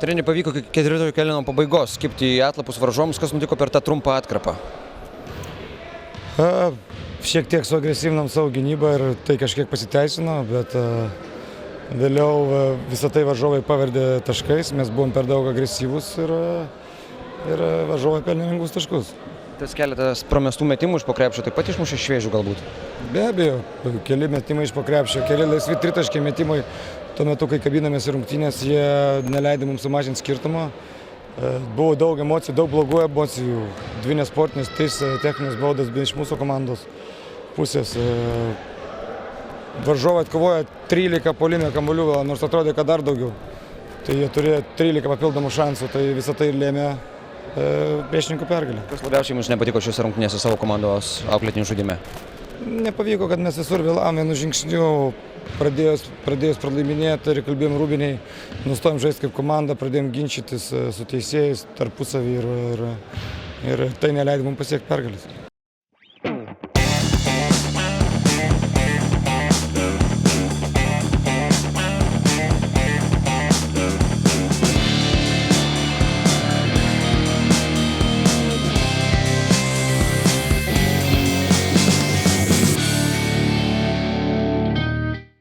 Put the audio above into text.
Treneri, pavyko iki ketvirtojo kėlinio pabaigos kibti į atlapus varžovams, kas nutiko per tą trumpą atkarpą? Šiek tiek suagresyvinom savo gynybą ir tai kažkiek pasiteisino, bet vėliau visą tai varžovai paverdė taškais, mes buvom per daug agresyvūs ir varžovai pelnė lengvus taškus. Tas keletas pramestų metimų iš po krepšio taip pat išmušė šviežių galbūt? Be abejo, keli metimai iš po krepšio, keli laisvi tritaškiai metimai. Tuo metu, kai kabinamės į rungtynes, jie neleido mums sumažinti skirtumą. Buvo daug emocijų, daug blogų emocijų. 2 nesportinės, 3 techninės baudas iš mūsų komandos pusės. Varžovai atkovojo 13 puolime kamuolių, nors atrodė, kad dar daugiau. Tai jie turėjo 13 papildomų šansų, tai visą tai lėmė priešininkų pergalę. Kas labiausiai jums nepatiko šiose rungtynėse savo komandos auklėtinių žaidime? Nepavyko, kad mes visur vėlavom vienu žingsniu, pradėjus pralaiminėti ir kalbėjom Rūbiniai, nustojom žaisti kaip komanda, pradėjom ginčytis su teisėjais tarpusavį ir tai neleido mums pasiekti pergalės.